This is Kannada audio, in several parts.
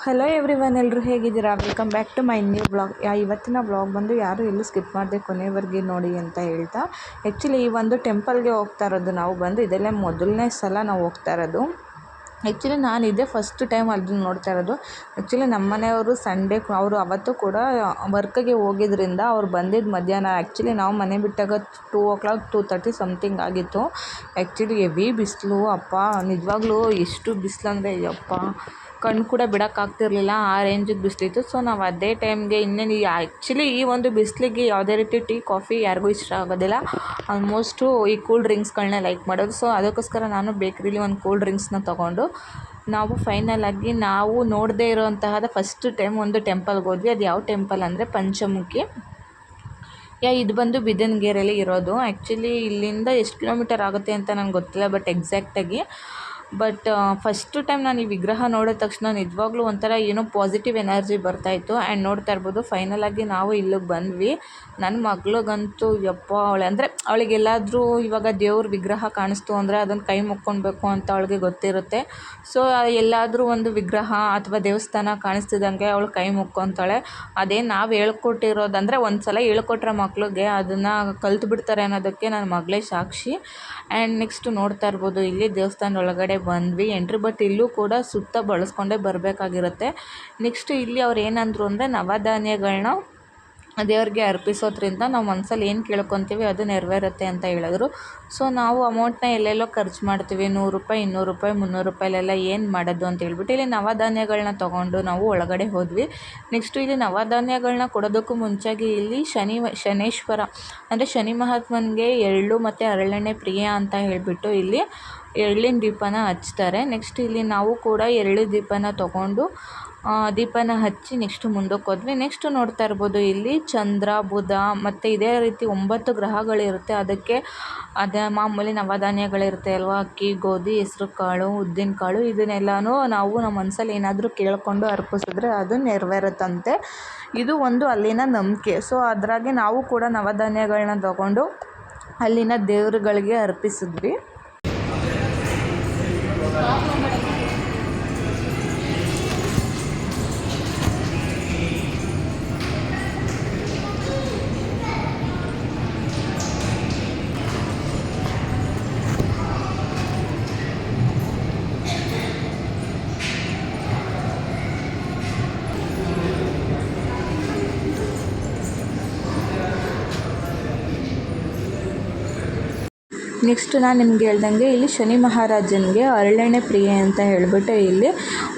ಹಲೋ ಎವ್ರಿವನ್, ಎಲ್ಲರೂ ಹೇಗಿದ್ದೀರಾ? Welcome back to my new blog. ಇವತ್ತಿನ ಬ್ಲಾಗ್ ಬಂದು ಯಾರು ಎಲ್ಲೂ ಸ್ಕಿಪ್ ಮಾಡದೆ ಕೊನೆವರೆಗೆ ನೋಡಿ ಅಂತ ಹೇಳ್ತಾ, ಆ್ಯಕ್ಚುಲಿ ಈ ಒಂದು ಟೆಂಪಲ್ಗೆ ಹೋಗ್ತಾ ಇರೋದು ನಾವು ಬಂದು ಇದೆಲ್ಲ ಮೊದಲನೇ ಸಲ ನಾವು ಹೋಗ್ತಾ ಇರೋದು. ಆ್ಯಕ್ಚುಲಿ ನಾನು ಇದೇ ಫಸ್ಟ್ ಟೈಮ್ ಅದನ್ನು ನೋಡ್ತಾ ಇರೋದು. ಆ್ಯಕ್ಚುಲಿ ನಮ್ಮ ಮನೆಯವರು ಸಂಡೇ ಅವರು ಅವತ್ತು ಕೂಡ ವರ್ಕ್ಗೆ ಹೋಗಿದ್ದರಿಂದ ಅವ್ರು ಬಂದಿದ್ದು ಮಧ್ಯಾಹ್ನ. ಆ್ಯಕ್ಚುಲಿ ನಾವು ಮನೆ ಬಿಟ್ಟಾಗ 2:00 2:30 ಸಮಥಿಂಗ್ ಆಗಿತ್ತು. ಆ್ಯಕ್ಚುಲಿ ಹೆವಿ ಬಿಸಿಲು, ಅಪ್ಪ ನಿಜವಾಗ್ಲೂ ಎಷ್ಟು ಬಿಸಿಲು ಅಂದರೆ ಯಪ್ಪ ಕಣ್ಣು ಕೂಡ ಬಿಡೋಕ್ಕಾಗ್ತಿರ್ಲಿಲ್ಲ, ಆ ರೇಂಜಿಗೆ ಬಿಸಿಲಿತ್ತು. ಸೊ ನಾವು ಅದೇ ಟೈಮ್ಗೆ ಇನ್ನೇನು ಆ್ಯಕ್ಚುಲಿ ಈ ಒಂದು ಬಿಸಿಲಿಗೆ ಯಾವುದೇ ರೀತಿ ಟೀ ಕಾಫಿ ಯಾರಿಗೂ ಇಷ್ಟ ಆಗೋದಿಲ್ಲ. ಆಲ್ಮೋಸ್ಟು ಈ ಕೂಲ್ ಡ್ರಿಂಕ್ಸ್ಗಳನ್ನ ಲೈಕ್ ಮಾಡೋದು. ಸೊ ಅದಕ್ಕೋಸ್ಕರ ನಾನು ಬೇಕ್ರಿಲಿ ಒಂದು ಕೂಲ್ ಡ್ರಿಂಕ್ಸ್ನ ತೊಗೊಂಡು ನಾವು ಫೈನಲಾಗಿ ನಾವು ನೋಡದೇ ಇರೋಂತಹದ ಫಸ್ಟ್ ಟೈಮ್ ಒಂದು ಟೆಂಪಲ್ಗೆ ಹೋದ್ವಿ. ಅದು ಯಾವ ಟೆಂಪಲ್ ಅಂದರೆ ಪಂಚಮುಖಿ. ಇದು ಬಂದು ಬಿದನಗೆರೆಯಲ್ಲಿ ಇರೋದು. ಆ್ಯಕ್ಚುಲಿ ಇಲ್ಲಿಂದ ಎಷ್ಟು ಕಿಲೋಮೀಟರ್ ಆಗುತ್ತೆ ಅಂತ ನನಗೆ ಗೊತ್ತಿಲ್ಲ, ಬಟ್ ಫಸ್ಟ್ ಟೈಮ್ ನಾನು ಈ ವಿಗ್ರಹ ನೋಡಿದ ತಕ್ಷಣ ನಿಜವಾಗ್ಲೂ ಒಂಥರ ಏನೋ ಪಾಸಿಟಿವ್ ಎನರ್ಜಿ ಬರ್ತಾಯಿತ್ತು. ಆ್ಯಂಡ್ ನೋಡ್ತಾ ಇರ್ಬೋದು ಫೈನಲಾಗಿ ನಾವು ಇಲ್ಲಿಗೆ ಬಂದ್ವಿ. ನನ್ನ ಮಗಳಿಗಂತೂ ಯಪ್ಪ ಅವಳಿಗೆಲ್ಲಾದರೂ ಇವಾಗ ದೇವ್ರ ವಿಗ್ರಹ ಕಾಣಿಸ್ತು ಅಂದರೆ ಅದನ್ನು ಕೈ ಮುಕ್ಕೊಳ್ಬೇಕು ಅಂತ ಅವಳಿಗೆ ಗೊತ್ತಿರುತ್ತೆ. ಸೊ ಎಲ್ಲಾದರೂ ಒಂದು ವಿಗ್ರಹ ಅಥವಾ ದೇವಸ್ಥಾನ ಕಾಣಿಸ್ತಿದ್ದಂಗೆ ಅವಳು ಕೈ ಮುಕ್ಕೊತಾಳೆ. ಅದೇ ನಾವು ಹೇಳ್ಕೊಟ್ಟಿರೋದು ಅಂದರೆ ಒಂದು ಸಲ ಹೇಳ್ಕೊಟ್ರೆ ಮಕ್ಳಿಗೆ ಅದನ್ನು ಕಲ್ತು ಬಿಡ್ತಾರೆ ಅನ್ನೋದಕ್ಕೆ ನನ್ನ ಮಗಳೇ ಸಾಕ್ಷಿ. ಆ್ಯಂಡ್ ನೆಕ್ಸ್ಟ್ ನೋಡ್ತಾ ಇರ್ಬೋದು ಇಲ್ಲಿ ದೇವಸ್ಥಾನದ ಒಳಗಡೆ ಬಂದ್ವಿ ಎಂಟ್ರಿ, ಬಟ್ ಇಲ್ಲೂ ಕೂಡ ಸುತ್ತ ಬಳಸ್ಕೊಂಡೇ ಬರಬೇಕಾಗಿರುತ್ತೆ. ನೆಕ್ಸ್ಟ್ ಇಲ್ಲಿ ಅವ್ರು ಏನಂದರು ಅಂದರೆ ನವಧಾನ್ಯಗಳನ್ನ ದೇವ್ರಿಗೆ ಅರ್ಪಿಸೋದ್ರಿಂದ ನಾವು ಮನಸ್ಸಲ್ಲಿ ಏನು ಕೇಳ್ಕೊತೀವಿ ಅದು ನೆರವೇರುತ್ತೆ ಅಂತ ಹೇಳಿದ್ರು. ಸೊ ನಾವು ಅಮೌಂಟ್ನ ಎಲ್ಲೆಲ್ಲೋ ಖರ್ಚು ಮಾಡ್ತೀವಿ, 100 ರೂಪಾಯಿ 200 ರೂಪಾಯಿ 300 ರೂಪಾಯಿಲೆಲ್ಲ ಏನು ಮಾಡೋದು ಅಂತ ಹೇಳ್ಬಿಟ್ಟು ಇಲ್ಲಿ ನವಧಾನ್ಯಗಳನ್ನ ತೊಗೊಂಡು ನಾವು ಒಳಗಡೆ ಹೋದ್ವಿ. ನೆಕ್ಸ್ಟು ಇಲ್ಲಿ ನವಧಾನ್ಯಗಳನ್ನ ಕೊಡೋದಕ್ಕೂ ಮುಂಚಾಗಿ ಇಲ್ಲಿ ಶನೇಶ್ವರ ಅಂದರೆ ಶನಿ ಮಹಾತ್ಮನಿಗೆ ಎಳ್ಳು ಮತ್ತು ಹರಳೆಣ್ಣೆ ಪ್ರಿಯ ಅಂತ ಹೇಳಿಬಿಟ್ಟು ಇಲ್ಲಿ ಎಳ್ಳಿನ ದೀಪನ ಹಚ್ತಾರೆ. ನೆಕ್ಸ್ಟ್ ಇಲ್ಲಿ ನಾವು ಕೂಡ ಎಳ್ಳು ದೀಪನ ತೊಗೊಂಡು ದೀಪನ ಹಚ್ಚಿ ನೆಕ್ಸ್ಟ್ ಮುಂದಕ್ಕೆ ಹೋದ್ವಿ. ನೆಕ್ಸ್ಟ್ ನೋಡ್ತಾ ಇರ್ಬೋದು ಇಲ್ಲಿ ಚಂದ್ರ, ಬುಧ ಮತ್ತು ಇದೇ ರೀತಿ 9 ಗ್ರಹಗಳಿರುತ್ತೆ. ಅದಕ್ಕೆ ಅದೇ ಮಾಮೂಲಿ ನವಧಾನ್ಯಗಳಿರುತ್ತೆ ಅಲ್ವಾ, ಅಕ್ಕಿ, ಗೋಧಿ, ಹೆಸರು ಕಾಳು, ಉದ್ದಿನ ಕಾಳು, ಇದನ್ನೆಲ್ಲನೂ ನಾವು ನಮ್ಮ ಮನಸ್ಸಲ್ಲಿ ಏನಾದರೂ ಕೇಳಿಕೊಂಡು ಅರ್ಪಿಸಿದ್ರೆ ಅದು ನೆರವೇರುತ್ತಂತೆ. ಇದು ಒಂದು ಅಲ್ಲಿನ ನಂಬಿಕೆ. ಸೊ ಅದರಾಗೆ ನಾವು ಕೂಡ ನವಧಾನ್ಯಗಳನ್ನ ತಗೊಂಡು ಅಲ್ಲಿನ ದೇವರುಗಳಿಗೆ ಅರ್ಪಿಸಿದ್ವಿ. ನೆಕ್ಸ್ಟ್ ನಾನು ನಿಮ್ಗೆ ಹೇಳ್ದಂಗೆ ಇಲ್ಲಿ ಶನಿ ಮಹಾರಾಜನಿಗೆ ಹರಳೆಣ್ಣೆ ಪ್ರಿಯೆ ಅಂತ ಹೇಳಿಬಿಟ್ಟು ಇಲ್ಲಿ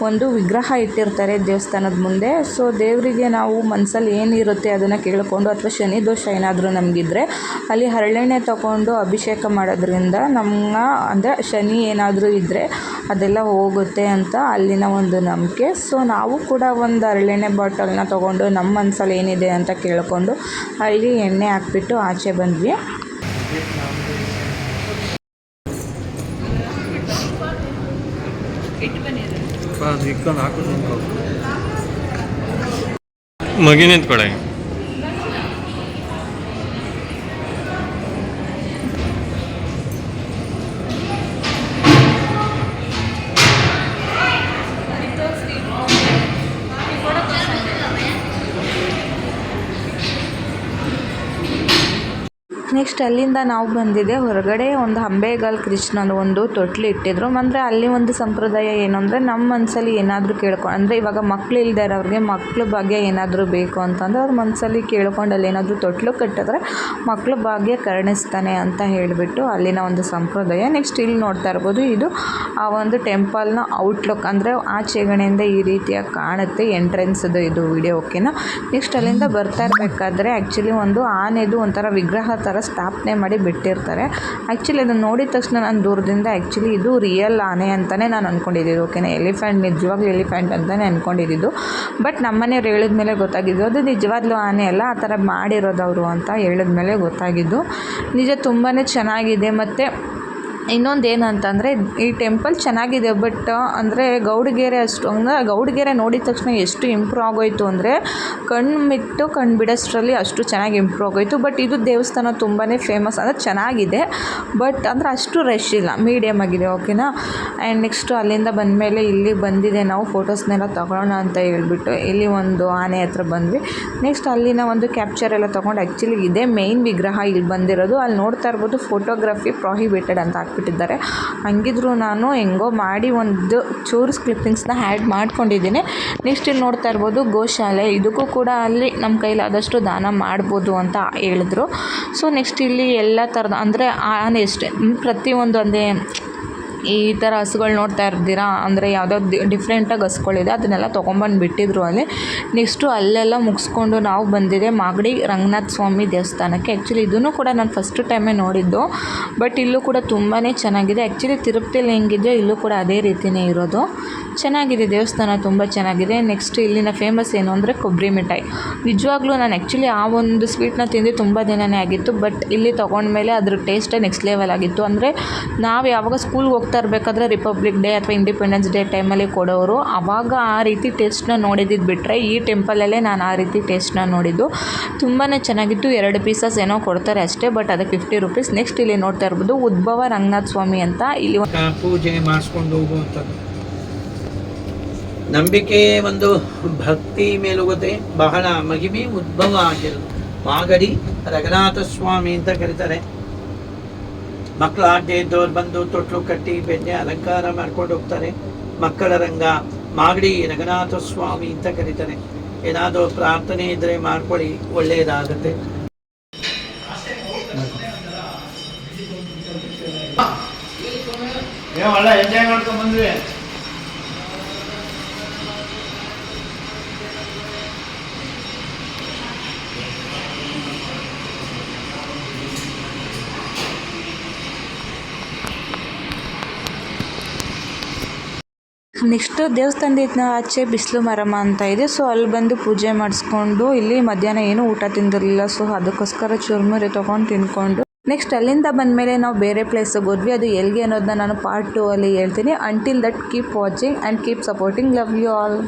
ಒಂದು ವಿಗ್ರಹ ಇಟ್ಟಿರ್ತಾರೆ ದೇವಸ್ಥಾನದ ಮುಂದೆ. ಸೊ ದೇವರಿಗೆ ನಾವು ಮನಸ್ಸಲ್ಲಿ ಏನಿರುತ್ತೆ ಅದನ್ನು ಕೇಳಿಕೊಂಡು ಅಥವಾ ಶನಿ ದೋಷ ಏನಾದರೂ ನಮಗಿದ್ರೆ ಅಲ್ಲಿ ಹರಳೆಣ್ಣೆ ತಗೊಂಡು ಅಭಿಷೇಕ ಮಾಡೋದ್ರಿಂದ ಅಂದರೆ ಶನಿ ಏನಾದರೂ ಇದ್ದರೆ ಅದೆಲ್ಲ ಹೋಗುತ್ತೆ ಅಂತ ಅಲ್ಲಿನ ಒಂದು ನಂಬಿಕೆ. ಸೊ ನಾವು ಕೂಡ ಒಂದು ಹರಳೆಣ್ಣೆ ಬಾಟಲ್ನ ತೊಗೊಂಡು ನಮ್ಮ ಮನಸ್ಸಲ್ಲಿ ಏನಿದೆ ಅಂತ ಕೇಳಿಕೊಂಡು ಅಲ್ಲಿ ಎಣ್ಣೆ ಹಾಕ್ಬಿಟ್ಟು ಆಚೆ ಬಂದ್ವಿ. ಮಗಿ ನಿಂತ್ಕೊಳೆ ನೆಕ್ಸ್ಟ್ ಅಲ್ಲಿಂದ ನಾವು ಬಂದಿದ್ದೆ ಹೊರಗಡೆ ಒಂದು ಅಂಬೆಗಾಲು ಕೃಷ್ಣನ ಒಂದು ತೊಟ್ಲು ಇಟ್ಟಿದ್ರು. ಅಂದರೆ ಅಲ್ಲಿ ಒಂದು ಸಂಪ್ರದಾಯ ಏನು ಅಂದರೆ ನಮ್ಮ ಮನಸ್ಸಲ್ಲಿ ಏನಾದರೂ ಅಂದರೆ ಇವಾಗ ಮಕ್ಳು ಇಲ್ಲದೆ ಇರೋರಿಗೆ ಮಕ್ಳ ಭಾಗ್ಯ ಏನಾದರೂ ಬೇಕು ಅಂತಂದರೆ ಅವ್ರ ಮನಸ್ಸಲ್ಲಿ ಕೇಳ್ಕೊಂಡು ಅಲ್ಲಿ ಏನಾದರೂ ತೊಟ್ಲು ಕಟ್ಟಿದ್ರೆ ಮಕ್ಳ ಭಾಗ್ಯ ಕರುಣಿಸ್ತಾನೆ ಅಂತ ಹೇಳಿಬಿಟ್ಟು ಅಲ್ಲಿನ ಒಂದು ಸಂಪ್ರದಾಯ. ನೆಕ್ಸ್ಟ್ ಇಲ್ಲಿ ನೋಡ್ತಾ ಇರ್ಬೋದು ಇದು ಆ ಒಂದು ಟೆಂಪಲ್ನ ಔಟ್ಲುಕ್, ಅಂದರೆ ಆಚೆಗಡೆಯಿಂದ ಈ ರೀತಿಯಾಗಿ ಕಾಣುತ್ತೆ ಎಂಟ್ರೆನ್ಸ್ದು ಇದು ವಿಡಿಯೋ, ಓಕೆನಾ. ನೆಕ್ಸ್ಟ್ ಅಲ್ಲಿಂದ ಬರ್ತಾ ಇರಬೇಕಾದ್ರೆ ಆ್ಯಕ್ಚುಲಿ ಒಂದು ಆನೆದು ಒಂಥರ ವಿಗ್ರಹ ಥರ ಸ್ಥಾಪನೆ ಮಾಡಿ ಬಿಟ್ಟಿರ್ತಾರೆ. ಆ್ಯಕ್ಚುಲಿ ಅದನ್ನು ನೋಡಿದ ತಕ್ಷಣ ನಾನು ದೂರದಿಂದ ಆ್ಯಕ್ಚುಲಿ ಇದು ರಿಯಲ್ ಆನೆ ಅಂತಲೇ ನಾನು ಅಂದ್ಕೊಂಡಿದ್ದಿದ್ದು, ಓಕೆನಾ. ಎಲಿಫೆಂಟ್, ನಿಜವಾಗ್ಲೂ ಎಲಿಫೆಂಟ್ ಅಂತಲೇ ಅಂದ್ಕೊಂಡಿದ್ದು. ಬಟ್ ನಮ್ಮನೆಯವ್ರು ಹೇಳಿದ ಮೇಲೆ ಗೊತ್ತಾಗಿದ್ದು ಅದು ನಿಜವಾಗ್ಲೂ ಆನೆ ಅಲ್ಲ, ಆ ಥರ ಮಾಡಿರೋದವರು ಅಂತ ಹೇಳಿದ ಮೇಲೆ ಗೊತ್ತಾಗಿದ್ದು. ನಿಜ ತುಂಬಾ ಚೆನ್ನಾಗಿದೆ. ಮತ್ತು ಇನ್ನೊಂದು ಏನಂತಂದರೆ ಈ ಟೆಂಪಲ್ ಚೆನ್ನಾಗಿದೆ, ಬಟ್ ಅಂದರೆ ಗೌಡಗೆರೆ ಅಷ್ಟು ಅಂದರೆ ಗೌಡಗೆರೆ ನೋಡಿದ ತಕ್ಷಣ ಎಷ್ಟು ಇಂಪ್ರೂವ್ ಆಗೋಯಿತು ಅಂದರೆ ಕಣ್ಣು ಬಿಡೋಷ್ಟರಲ್ಲಿ ಅಷ್ಟು ಚೆನ್ನಾಗಿ ಇಂಪ್ರೂವ್ ಆಗೋಯಿತು. ಬಟ್ ಇದು ದೇವಸ್ಥಾನ ತುಂಬಾ ಫೇಮಸ್, ಅಂದರೆ ಚೆನ್ನಾಗಿದೆ, ಬಟ್ ಅಂದರೆ ಅಷ್ಟು ರಶ್ ಇಲ್ಲ, ಮೀಡಿಯಮ್ ಆಗಿದೆ. ಓಕೆನಾ. ಆ್ಯಂಡ್ ನೆಕ್ಸ್ಟು ಅಲ್ಲಿಂದ ಬಂದಮೇಲೆ ಇಲ್ಲಿ ಬಂದಿದೆ ನಾವು ಫೋಟೋಸ್ನೆಲ್ಲ ತಗೊಳ್ಳೋಣ ಅಂತ ಹೇಳ್ಬಿಟ್ಟು ಇಲ್ಲಿ ಒಂದು ಆನೆ ಹತ್ರ ಬಂದ್ವಿ. ನೆಕ್ಸ್ಟ್ ಅಲ್ಲಿನ ಒಂದು ಕ್ಯಾಪ್ಚರ್ ಎಲ್ಲ ತೊಗೊಂಡು ಆ್ಯಕ್ಚುಲಿ ಇದೇ ಮೇಯ್ನ್ ವಿಗ್ರಹ ಇಲ್ಲಿ ಬಂದಿರೋದು. ಅಲ್ಲಿ ನೋಡ್ತಾ ಇರ್ಬೋದು ಫೋಟೋಗ್ರಫಿ ಪ್ರೊಹಿಬಿಟೆಡ್ ಅಂತ ಹಾಕ್ಬಿಟ್ಟಿದ್ದಾರೆ. ಹಂಗಿದ್ರು ನಾನು ಹೆಂಗೋ ಮಾಡಿ ಒಂದು ಚೂರು ಕ್ಲಿಪ್ಪಿಂಗ್ಸ್ನ ಆ್ಯಡ್ ಮಾಡ್ಕೊಂಡಿದ್ದೀನಿ. ನೆಕ್ಸ್ಟ್ ಇಲ್ಲಿ ನೋಡ್ತಾ ಇರ್ಬೋದು ಗೋಶಾಲೆ, ಇದಕ್ಕೂ ಕೂಡ ಅಲ್ಲಿ ನಮ್ಮ ಕೈಲಾದಷ್ಟು ದಾನ ಮಾಡ್ಬೋದು ಅಂತ ಹೇಳಿದ್ರು. ಸೊ ನೆಕ್ಸ್ಟ್ ಇಲ್ಲಿ ಎಲ್ಲ ಥರದ ಅಂದರೆ ಆನೆ ಅಷ್ಟೇ ಪ್ರತಿಯೊಂದು ಅಂದರೆ ಈ ಥರ ಹಸುಗಳು ನೋಡ್ತಾ ಇರ್ತೀರಾ, ಅಂದರೆ ಯಾವುದಾದ್ರು ಡಿಫ್ರೆಂಟಾಗಿ ಹಸುಗಳಿದೆ ಅದನ್ನೆಲ್ಲ ತೊಗೊಂಬಂದು ಬಿಟ್ಟಿದ್ರು ಅಲ್ಲಿ. ನೆಕ್ಸ್ಟು ಅಲ್ಲೆಲ್ಲ ಮುಗಿಸ್ಕೊಂಡು ನಾವು ಬಂದಿದೆ ಮಾಗಡಿ ರಂಗನಾಥ ಸ್ವಾಮಿ ದೇವಸ್ಥಾನಕ್ಕೆ. ಆ್ಯಕ್ಚುಲಿ ಇದನ್ನು ಕೂಡ ನಾನು ಫಸ್ಟ್ ಟೈಮೇ ನೋಡಿದ್ದು, ಬಟ್ ಇಲ್ಲೂ ಕೂಡ ತುಂಬಾ ಚೆನ್ನಾಗಿದೆ. ಆ್ಯಕ್ಚುಲಿ ತಿರುಪತಿಯಲ್ಲಿ ಹೆಂಗಿದೆಯೋ ಇಲ್ಲೂ ಕೂಡ ಅದೇ ರೀತಿಯೇ ಇರೋದು. ಚೆನ್ನಾಗಿದೆ ದೇವಸ್ಥಾನ, ತುಂಬ ಚೆನ್ನಾಗಿದೆ. ನೆಕ್ಸ್ಟ್ ಇಲ್ಲಿನ ಫೇಮಸ್ ಏನು ಅಂದರೆ ಕೊಬ್ಬರಿ ಮಿಠಾಯಿ. ನಿಜವಾಗ್ಲೂ ನಾನು ಆ್ಯಕ್ಚುಲಿ ಆ ಒಂದು ಸ್ವೀಟ್ನ ತಿಂದು ತುಂಬ ದಿನವೇ ಆಗಿತ್ತು, ಬಟ್ ಇಲ್ಲಿ ತೊಗೊಂಡ್ಮೇಲೆ ಅದ್ರ ಟೇಸ್ಟೇ ನೆಕ್ಸ್ಟ್ ಲೆವೆಲ್ ಆಗಿತ್ತು. ಅಂದರೆ ನಾವು ಯಾವಾಗ ಸ್ಕೂಲ್ಗೆ ಹೋಗ್ತಾ ಇರಬೇಕಾದ್ರೆ ರಿಪಬ್ಲಿಕ್ ಡೇ ಅಥವಾ ಇಂಡಿಪೆಂಡೆನ್ಸ್ ಡೇ ಟೈಮಲ್ಲಿ ಕೊಡೋರು, ಆವಾಗ ಆ ರೀತಿ ಟೇಸ್ಟ್ನ ನೋಡಿದ್ದು ಬಿಟ್ಟರೆ ಈ ಟೆಂಪಲಲ್ಲೇ ನಾನು ಆ ರೀತಿ ಟೇಸ್ಟ್ನ ನೋಡಿದ್ದು. ತುಂಬಾ ಚೆನ್ನಾಗಿತ್ತು. 2 ಪೀಸಸ್ ಏನೋ ಕೊಡ್ತಾರೆ ಅಷ್ಟೇ, ಬಟ್ ಅದಕ್ಕೆ 50 ರೂಪೀಸ್. ನೆಕ್ಸ್ಟ್ ಇಲ್ಲಿ ನೋಡ್ತಾ ಇರ್ಬೋದು ಉದ್ಭವ ರಂಗನಾಥ ಸ್ವಾಮಿ ಅಂತ. ಇಲ್ಲಿ ಪೂಜೆ ಮಾಡಿಸ್ಕೊಂಡು ಹೋಗುವಂಥದ್ದು ನಂಬಿಕೆ, ಒಂದು ಭಕ್ತಿ ಮೇಲುಗತೆ ಬಹಳ ಮಹಿಮೆ ಉದ್ಭವ ಆಗಿರೋದು ಮಾಗಡಿ ರಂಗನಾಥ ಸ್ವಾಮಿ ಅಂತ ಕರೀತಾರೆ. ಮಕ್ಕಳ ಆಟೆ ಇದ್ದವ್ರು ಬಂದು ತೊಟ್ಲು ಕಟ್ಟಿ ಬೆಣ್ಣೆ ಅಲಂಕಾರ ಮಾಡ್ಕೊಂಡು ಹೋಗ್ತಾರೆ. ಮಕ್ಕಳ ರಂಗ ಮಾಗಡಿ ರಂಗನಾಥ ಸ್ವಾಮಿ ಅಂತ ಕರೀತಾರೆ. ಏನಾದರೂ ಪ್ರಾರ್ಥನೆ ಇದ್ರೆ ಮಾಡ್ಕೊಳ್ಳಿ, ಒಳ್ಳೆಯದಾಗುತ್ತೆ. ಒಳ್ಳೆ ಎಂಜಾಯ್ ಮಾಡ್ಕೊಂಡು ಬಂದ್ವಿ. ನೆಕ್ಸ್ಟ್ ದೇವಸ್ಥಾನದಿಂದ ಆಚೆ ಬಿಸಿಲು ಮರಮ್ಮ ಅಂತ ಇದೆ. ಸೊ ಅಲ್ಲಿ ಬಂದು ಪೂಜೆ ಮಾಡಿಸ್ಕೊಂಡು ಇಲ್ಲಿ ಮಧ್ಯಾಹ್ನ ಏನೂ ಊಟ ತಿಂದಿರಲಿಲ್ಲ, ಸೊ ಅದಕ್ಕೋಸ್ಕರ ಚುರುಮುರಿ ತೊಗೊಂಡು ತಿನ್ಕೊಂಡು ನೆಕ್ಸ್ಟ್ ಅಲ್ಲಿಂದ ಬಂದಮೇಲೆ ನಾವು ಬೇರೆ ಪ್ಲೇಸಿಗೆ ಹೋದ್ವಿ. ಅದು ಎಲ್ಲಿಗೆ ಅನ್ನೋದನ್ನ ನಾನು ಪಾರ್ಟ್ 2 ಅಲ್ಲಿ ಹೇಳ್ತೀನಿ. Until that keep watching and keep supporting. Love you all.